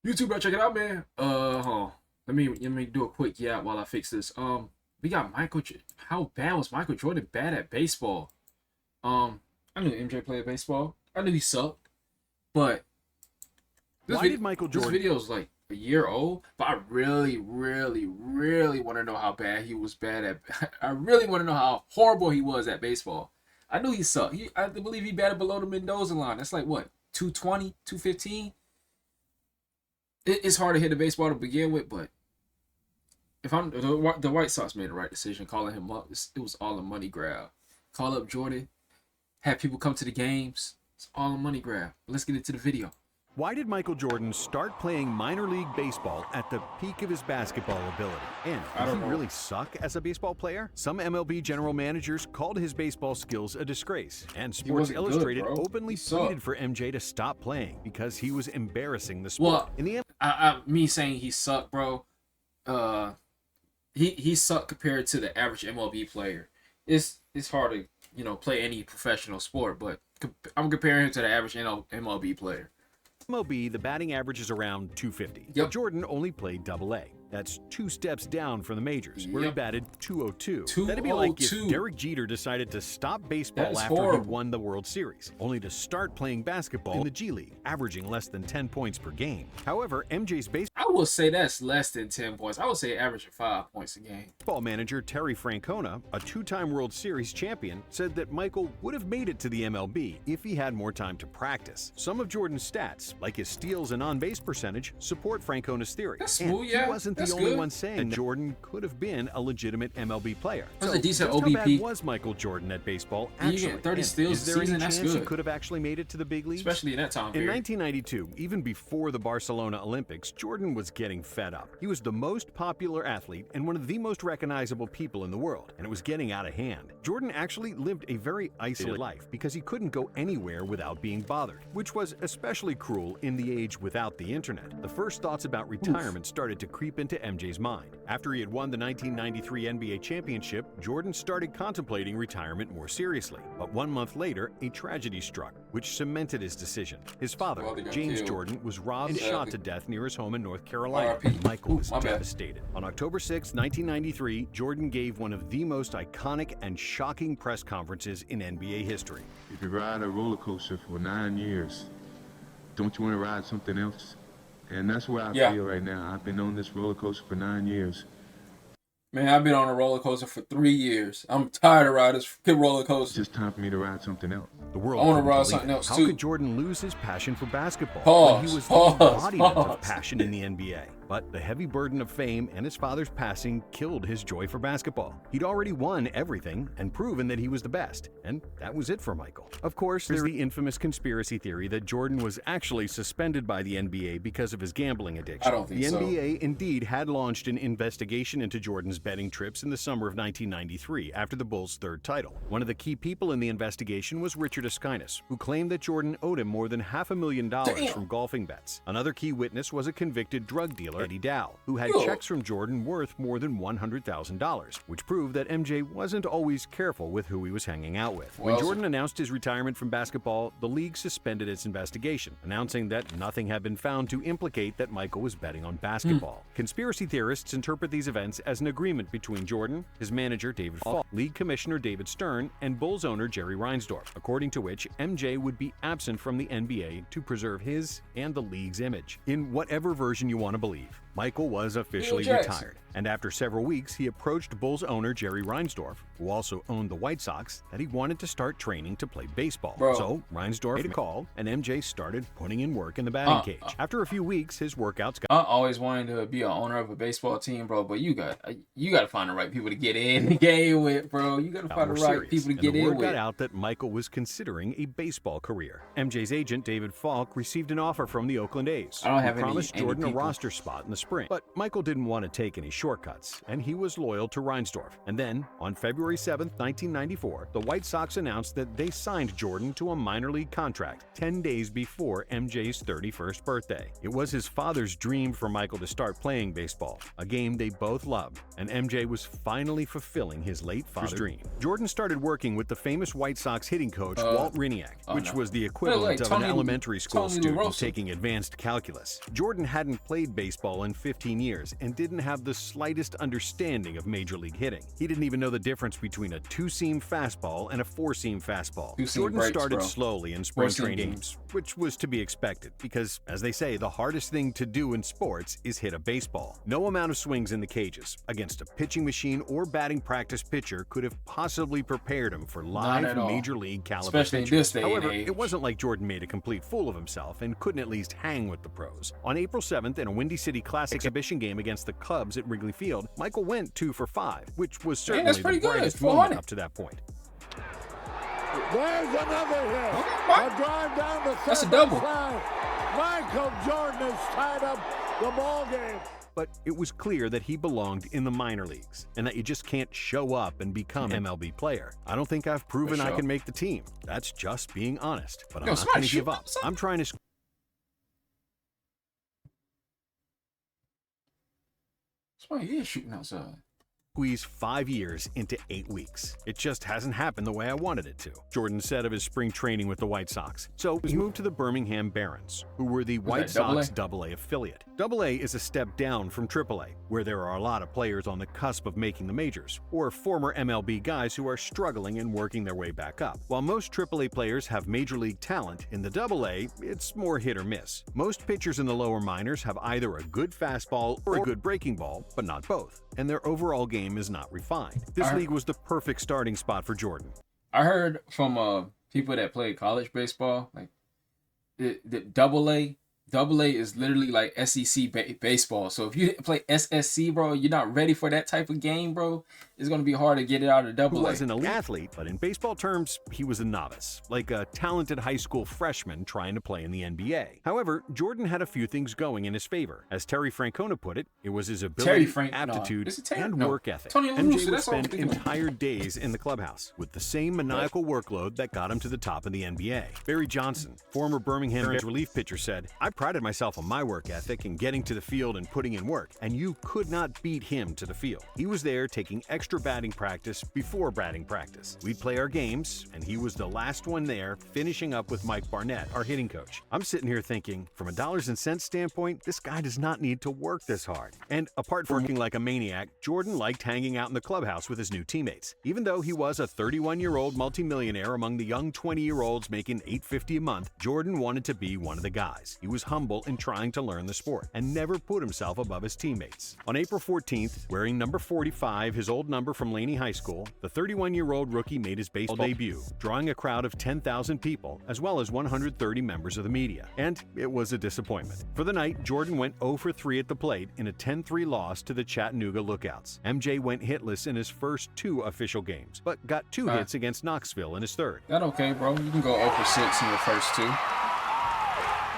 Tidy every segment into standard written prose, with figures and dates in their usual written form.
YouTube, bro, check it out, man. Hold on. Let me do a quick while I fix this. We got How bad was Michael Jordan bad at baseball? I knew MJ played baseball. I knew he sucked, but Why did Michael this Jordan? video is like a year old. But I really, really, really want to know how bad he was bad at. I really want to know how horrible he was at baseball. I knew he sucked. I believe he batted below the Mendoza line. That's like what, 220, 215. It's hard to hit a baseball to begin with, but if I'm the White Sox made the right decision calling him up. It was all a money grab. Call up Jordan, have people come to the games. It's all a money grab. But let's get into the video. Why did Michael Jordan start playing minor league baseball at the peak of his basketball ability? And did he really suck as a baseball player? Some MLB general managers called his baseball skills a disgrace, and Sports Illustrated openly pleaded for MJ to stop playing because he was embarrassing the sport. Well, in the me saying he sucked, bro. He sucked compared to the average MLB player. It's hard to play any professional sport, but I'm comparing him to the average MLB player. MLB, the batting average is around 250. Yep. But Jordan only played Double-A. That's 2 steps down from the majors, where he batted 202. That'd be like if Derek Jeter decided to stop baseball after he won the World Series, only to start playing basketball in the G League, averaging less than 10 points per game. However, MJ's I would say that's less than 10 points. I would say averaging 5 points a game. Baseball manager Terry Francona, a 2-time World Series champion, said that Michael would have made it to the MLB if he had more time to practice. Some of Jordan's stats, like his steals and on-base percentage, support Francona's theory. That's smooth, yeah. He wasn't the only one saying that Jordan could have been a legitimate MLB player. That's a decent just OBP. How bad was Michael Jordan at baseball actually? You get 30 steals is there a season, any that's chance good. he could have actually made it to the big leagues? Especially in that time period. In 1992, even before the Barcelona Olympics, Jordan was getting fed up. He was the most popular athlete and one of the most recognizable people in the world, and it was getting out of hand. Jordan actually lived a very isolated life because he couldn't go anywhere without being bothered, which was especially cruel in the age without the internet. The first thoughts about retirement started to creep into MJ's mind. After he had won the 1993 NBA championship, Jordan started contemplating retirement more seriously. But 1 month later, a tragedy struck, which cemented his decision. His father, James Jordan, was robbed and shot to death near his home in North Carolina. Michael was devastated. On October 6, 1993, Jordan gave one of the most iconic and shocking press conferences in NBA history. If you ride a roller coaster for 9 years, don't you want to ride something else? And that's where I feel right now. I've been on this roller coaster for 9 years. Man, I've been on a roller coaster for 3 years. I'm tired of riding this roller coaster. It's just time for me to ride something else. The world I want to ride something else How too. could Jordan lose his passion for basketball when he was the embodiment of passion in the NBA? But the heavy burden of fame and his father's passing killed his joy for basketball. He'd already won everything and proven that he was the best, and that was it for Michael. Of course, there's the infamous conspiracy theory that Jordan was actually suspended by the NBA because of his gambling addiction. I don't think so. The NBA indeed had launched an investigation into Jordan's betting trips in the summer of 1993 after the Bulls' third title. One of the key people in the investigation was Richard Askinas, who claimed that Jordan owed him more than $500,000 from golfing bets. Another key witness was a convicted drug dealer, Eddie Dow, who had checks from Jordan worth more than $100,000, which proved that MJ wasn't always careful with who he was hanging out with. When Jordan announced his retirement from basketball, the league suspended its investigation, announcing that nothing had been found to implicate that Michael was betting on basketball. Conspiracy theorists interpret these events as an agreement between Jordan, his manager David Falk, league commissioner David Stern, and Bulls owner Jerry Reinsdorf, according to which MJ would be absent from the NBA to preserve his and the league's image. In whatever version you want to believe, Michael was officially retired, and after several weeks, he approached Bulls owner Jerry Reinsdorf, who also owned the White Sox, that he wanted to start training to play baseball. So Reinsdorf made a call, and MJ started putting in work in the batting cage. After a few weeks, his workouts got... I always wanted to be an owner of a baseball team, bro, but you got to find the right people to get in the game with, bro. You got to find the right people to get in with. The word got out that Michael was considering a baseball career. MJ's agent, David Falk, received an offer from the Oakland A's. I don't have promised any Jordan people. a roster spot spot in the spring. But Michael didn't want to take any shortcuts, and he was loyal to Reinsdorf. And then, on February 7, 1994, the White Sox announced that they signed Jordan to a minor league contract 10 days before MJ's 31st birthday. It was his father's dream for Michael to start playing baseball, a game they both loved, and MJ was finally fulfilling his late father's dream. Jordan started working with the famous White Sox hitting coach Walt Hriniak, which was the equivalent of an elementary school student taking advanced calculus. Jordan hadn't played baseball in 15 years and didn't have the slightest understanding of major league hitting. He didn't even know the difference between a two-seam fastball and a four-seam fastball. Jordan started slowly in spring training games, which was to be expected because, as they say, the hardest thing to do in sports is hit a baseball. No amount of swings in the cages against a pitching machine or batting practice pitcher could have possibly prepared him for live major league caliber pitching. However, it wasn't like Jordan made a complete fool of himself and couldn't at least hang with the pros. On April 7th, in a Windy City Classic exhibition game against the Cubs at Wrigley Field, Michael went 2 for 5, which was certainly the brightest moment up to that point. There's another hit. A drive down the That's a double. Michael Jordan has tied up the ball game. But it was clear that he belonged in the minor leagues and that you just can't show up and become an MLB player. I don't think I've proven I can make the team. That's just being honest. But I'm not going to give up. I'm trying to... That's why he is shooting outside. Squeeze 5 years into 8 weeks. It just hasn't happened the way I wanted it to, Jordan said of his spring training with the White Sox. So he moved to the Birmingham Barons, who were the White Sox AA affiliate. AA is a step down from AAA, where there are a lot of players on the cusp of making the majors, or former MLB guys who are struggling and working their way back up. While most AAA players have major league talent, in the AA, it's more hit or miss. Most pitchers in the lower minors have either a good fastball or a good breaking ball, but not both, and their overall game is not refined. This league was the perfect starting spot for Jordan. I heard from people that play college baseball, like the AA is literally like SEC baseball. So if you play SSC, bro, you're not ready for that type of game, bro. It's going to be hard to get it out of AA. He was an elite athlete, but in baseball terms, he was a novice, like a talented high school freshman trying to play in the NBA. However, Jordan had a few things going in his favor. As Terry Francona put it, it was his ability, aptitude, and work ethic. MJ would spend entire days in the clubhouse with the same maniacal workload that got him to the top of the NBA. Barry Johnson, former Birmingham relief pitcher, said, "I prided myself on my work ethic and getting to the field and putting in work, and you could not beat him to the field. He was there taking extra batting practice before batting practice. We'd play our games, and he was the last one there, finishing up with Mike Barnett, our hitting coach." I'm sitting here thinking, from a dollars and cents standpoint, this guy does not need to work this hard. And apart from working like a maniac, Jordan liked hanging out in the clubhouse with his new teammates. Even though he was a 31-year-old multimillionaire among the young 20-year-olds making $850 a month, Jordan wanted to be one of the guys. He was humble in trying to learn the sport and never put himself above his teammates. On April 14th, wearing number 45, his old number from Laney High School, the 31-year-old rookie made his baseball debut, drawing a crowd of 10,000 people as well as 130 members of the media. And it was a disappointment. For the night, Jordan went 0 for 3 at the plate in a 10-3 loss to the Chattanooga Lookouts. MJ went hitless in his first 2 official games, but got 2 hits against Knoxville in his third. That okay, bro. You can go 0 for 6 in your first 2.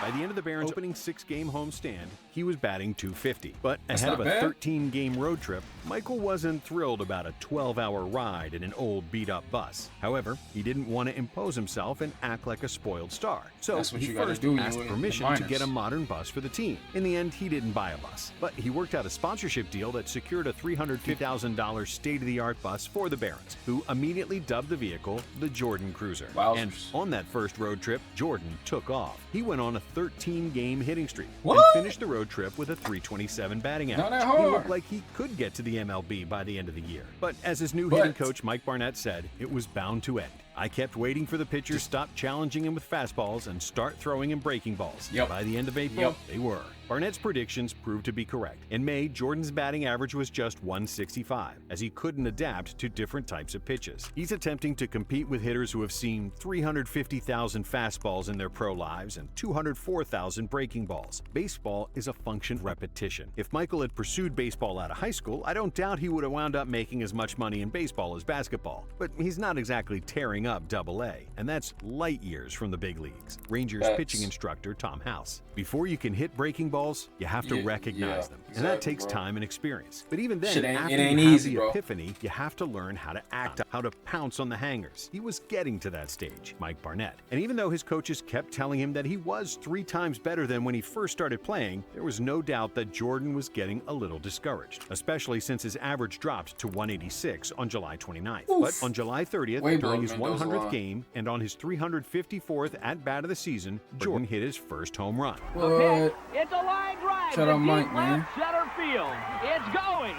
By the end of the Barons' opening 6-game homestand, he was batting .250. But ahead of a 13-game road trip, Michael wasn't thrilled about a 12-hour ride in an old beat-up bus. However, he didn't want to impose himself and act like a spoiled star. So he first asked permission to get a modern bus for the team. In the end, he didn't buy a bus, but he worked out a sponsorship deal that secured a $350,000 state-of-the-art bus for the Barons, who immediately dubbed the vehicle the Jordan Cruiser. And on that first road trip, Jordan took off. He went on a 13-game hitting streak and finished the road trip with a .327 batting average. He looked like he could get to the MLB by the end of the year. But as his new hitting coach Mike Barnett said, it was bound to end. "I kept waiting for the pitchers to stop challenging him with fastballs and start throwing him breaking balls." By the end of April, they were. Barnett's predictions proved to be correct. In May, Jordan's batting average was just .165, as he couldn't adapt to different types of pitches. He's attempting to compete with hitters who have seen 350,000 fastballs in their pro lives and 204,000 breaking balls. Baseball is a function of repetition. If Michael had pursued baseball out of high school, I don't doubt he would have wound up making as much money in baseball as basketball. But he's not exactly tearing up AA, and that's light years from the big leagues. Rangers pitching instructor Tom House. "Before you can hit breaking balls balls, you have to recognize them, and that takes time and experience. But even then, after it ain't you have easy, the bro. epiphany, you have to learn how to act, how to pounce on the hangers. He was getting to that stage, Mike Barnett. And even though his coaches kept telling him that he was 3 times better than when he first started playing, there was no doubt that Jordan was getting a little discouraged, especially since his average dropped to 186 on July 29th. Oof. But on July 30th, during his 100th game and on his 354th at-bat of the season, Jordan hit his first home run. What? It's a line drive. Shout out Mike, man. Center field. It's going.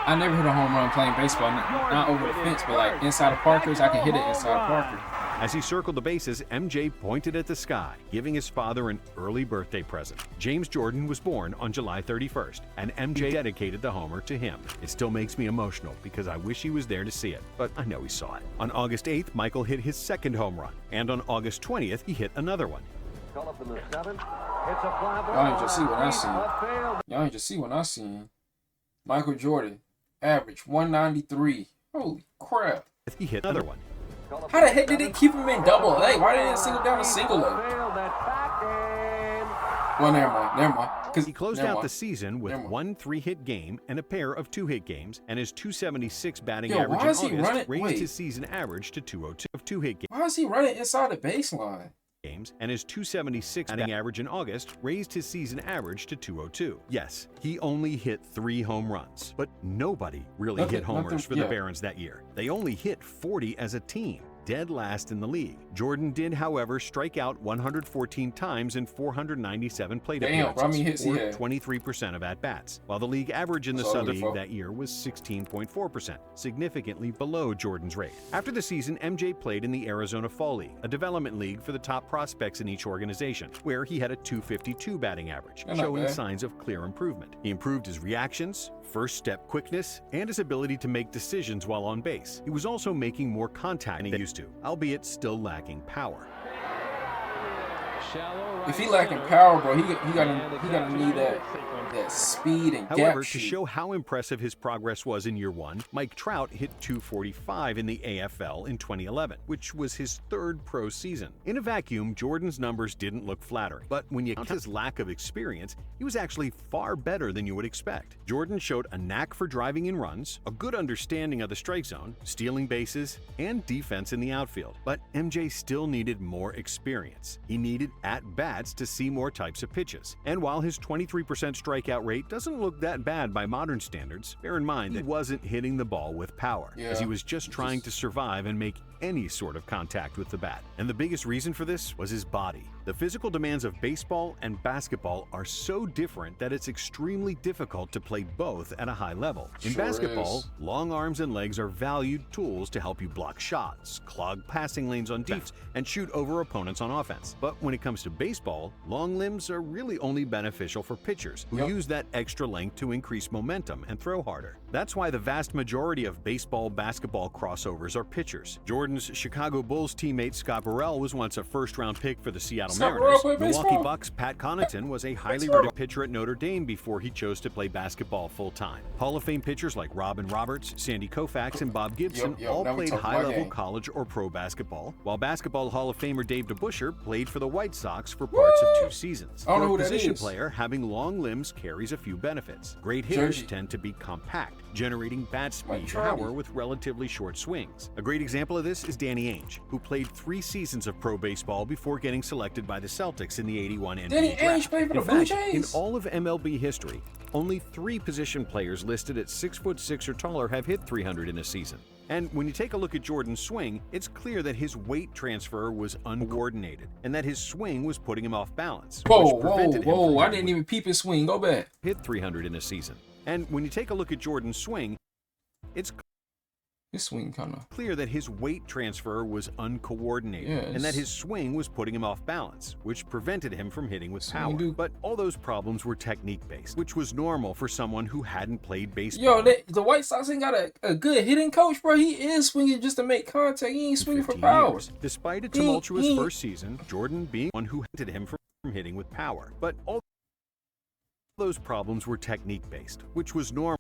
I never hit a home run playing baseball, not over the fence, but like inside of Parker's, I can hit it inside of Parker. As he circled the bases, MJ pointed at the sky, giving his father an early birthday present. James Jordan was born on July 31st, and MJ dedicated the homer to him. It still makes me emotional because I wish he was there to see it, but I know he saw it. On August 8th, Michael hit his second home run, and on August 20th, he hit another one. Y'all ain't just see what I seen. Y'all ain't just see what I seen. Michael Jordan, average 193. Holy crap. He hit another one. How the heck did they keep him in double A? Why didn't they single down a single A? Well, never mind. He closed out the season with 1 3-hit game and a pair of 2-hit games, and his 276 batting average in August raised his season average to 202 of 2-hit games. Why is he running inside the baseline? And his 276 batting average in August raised his season average to 202. Yes, he only hit 3 home runs, but nobody really hit homers for the Barons that year. They only hit 40 as a team, dead last in the league. Jordan did, however, strike out 114 times in 497 plate appearances, or 23% of at-bats, while the league average in the Southern League that year was 16.4%, significantly below Jordan's rate. After the season, MJ played in the Arizona Fall League, a development league for the top prospects in each organization, where he had a 252 batting average, showing signs of clear improvement. He improved his reactions, first step quickness, and his ability to make decisions while on base. He was also making more contact than he used to, albeit still lacking power. If he lacking power, bro, he gotta need that speed and gap However, to shoot. show how impressive his progress was in year 1, Mike Trout hit 245 in the AFL in 2011, which was his 3rd pro season. In a vacuum, Jordan's numbers didn't look flattering, but when you count his lack of experience, he was actually far better than you would expect. Jordan showed a knack for driving in runs, a good understanding of the strike zone, stealing bases, and defense in the outfield. But MJ still needed more experience. He needed at-bats to see more types of pitches. And while his 23% strikeout rate doesn't look that bad by modern standards, bear in mind that he wasn't hitting the ball with power, as he was just trying to survive and make any sort of contact with the bat. And the biggest reason for this was his body. The physical demands of baseball and basketball are so different that it's extremely difficult to play both at a high level. In basketball, long arms and legs are valued tools to help you block shots, clog passing lanes on defense, and shoot over opponents on offense. But when it comes to baseball, long limbs are really only beneficial for pitchers who use that extra length to increase momentum and throw harder. That's why the vast majority of baseball-basketball crossovers are pitchers. Jordan's Chicago Bulls teammate Scott Burrell was once a first-round pick for the Seattle Mariners. Milwaukee Bucks' Pat Connaughton was a highly rated pitcher at Notre Dame before he chose to play basketball full-time. Hall of Fame pitchers like Robin Roberts, Sandy Koufax, and Bob Gibson all played high-level college or pro basketball, while Basketball Hall of Famer Dave DeBusschere played for the White Sox for parts of 2 seasons. I don't know who that position is. player, having long limbs carries a few benefits. Great hitters tend to be compact, generating bat speed and power with relatively short swings. A great example of this is Danny Ainge, who played 3 seasons of pro baseball before getting selected by the Celtics in the '81 NBA Danny draft. Ainge played for the In Blue fact, in Jays? all of MLB history, only 3 position players listed at 6'6" or taller have hit 300 in a season. And when you take a look at Jordan's swing, it's clear that his weight transfer was uncoordinated and that his swing was putting him off balance, which prevented him from I didn't even peep his swing. Go back. hit 300 in a season. And when you take a look at Jordan's swing, it's His swing kind of. clear that his weight transfer was uncoordinated and that his swing was putting him off balance, which prevented him from hitting with power. But all those problems were technique-based, which was normal for someone who hadn't played baseball. Yo, the White Sox ain't got a good hitting coach, bro. He is swinging just to make contact. He ain't swinging for 15 power. years. Despite a tumultuous first season, Jordan being one who hindered him from hitting with power. But all those problems were technique-based, which was normal.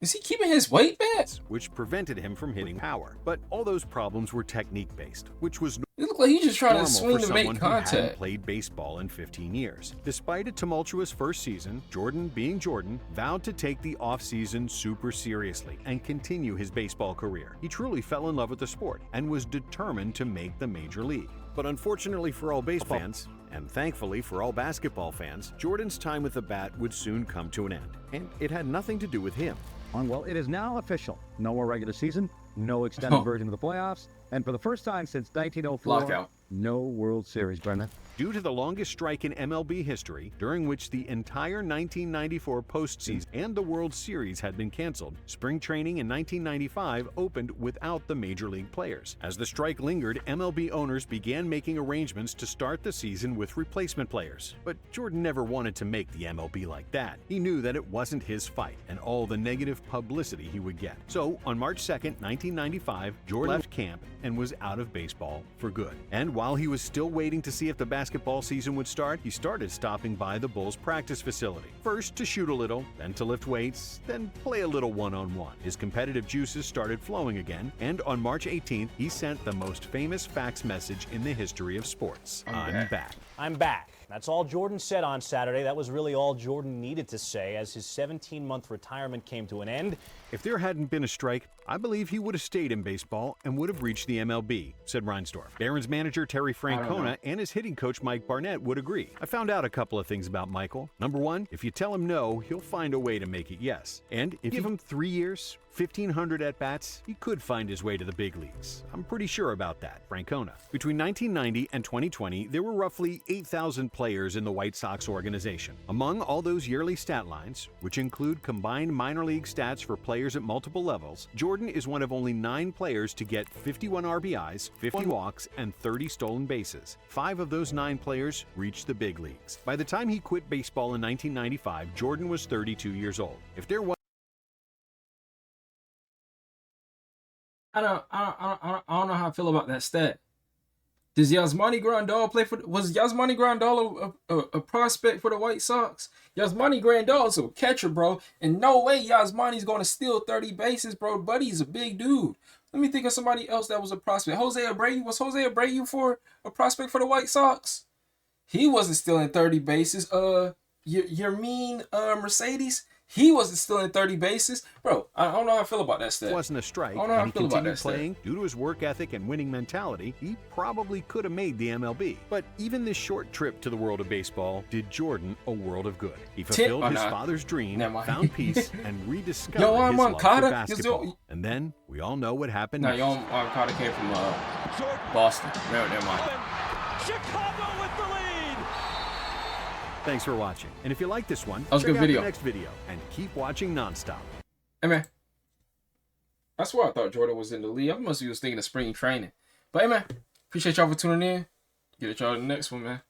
Is he keeping his weight back? Which prevented him from hitting power. But all those problems were technique-based, which was It looked like he's just trying to Normal swing for to make someone who hadn't contact. played baseball in 15 years. Despite a tumultuous first season, Jordan, being Jordan, vowed to take the offseason super seriously and continue his baseball career. He truly fell in love with the sport and was determined to make the major league. But unfortunately for all baseball fans, and thankfully for all basketball fans, Jordan's time with the bat would soon come to an end. And it had nothing to do with him. Well, it is now official. No more regular season, no extended version of the playoffs, and for the first time since 1904, Lockout. no World Series, Brendan. Due to the longest strike in MLB history, during which the entire 1994 postseason and the World Series had been canceled, spring training in 1995 opened without the major league players. As the strike lingered, MLB owners began making arrangements to start the season with replacement players. But Jordan never wanted to make the MLB like that. He knew that it wasn't his fight and all the negative publicity he would get. So, on March 2nd, 1995, Jordan left camp and was out of baseball for good. And while he was still waiting to see if the basketball season would start, he started stopping by the Bulls practice facility. First to shoot a little, then to lift weights, then play a little one-on-one. His competitive juices started flowing again, and on March 18th, he sent the most famous fax message in the history of sports. I'm back. I'm back. That's all Jordan said on Saturday. That was really all Jordan needed to say as his 17-month retirement came to an end. If there hadn't been a strike, I believe he would have stayed in baseball and would have reached the MLB, said Reinsdorf. Barron's manager Terry Francona and his hitting coach Mike Barnett would agree. I found out a couple of things about Michael. Number one, if you tell him no, he'll find a way to make it yes. And if you give him 3 years, 1,500 at-bats, he could find his way to the big leagues. I'm pretty sure about that, Francona. Between 1990 and 2020, there were roughly 8,000 players in the White Sox organization. Among all those yearly stat lines, which include combined minor league stats for players at multiple levels, Jordan is one of only 9 players to get 51 RBIs, 50 walks, and 30 stolen bases. 5 of those 9 players reached the big leagues. By the time he quit baseball in 1995, Jordan was 32 years old. If there was I don't know how I feel about that stat. Does Yasmani Grandal play for? Was Yasmani Grandal a prospect for the White Sox? Yasmani Grandal is a catcher, bro, and no way Yasmani's going to steal 30 bases, bro. Buddy's a big dude. Let me think of somebody else that was a prospect. Jose Abreu. Was Jose Abreu for a prospect for the White Sox? He wasn't stealing 30 bases. Yermin Mercedes. He wasn't stealing 30 bases. Bro, I don't know how I feel about that stat. Wasn't a strike, and he continued playing due to his work ethic and winning mentality, he probably could have made the MLB. But even this short trip to the world of baseball did Jordan a world of good. He fulfilled his father's dream, found peace, and rediscovered his love for basketball. And then, we all know what happened next. Yohan Moncada came from Boston. No, never mind. Chicago with the lead. Thanks for watching. And if you like this one, check out the next video and keep watching nonstop. Hey, man. That's why I thought Jordan was in the league. I must be was thinking of spring training. But, hey, man, appreciate y'all for tuning in. Get at y'all in the next one, man.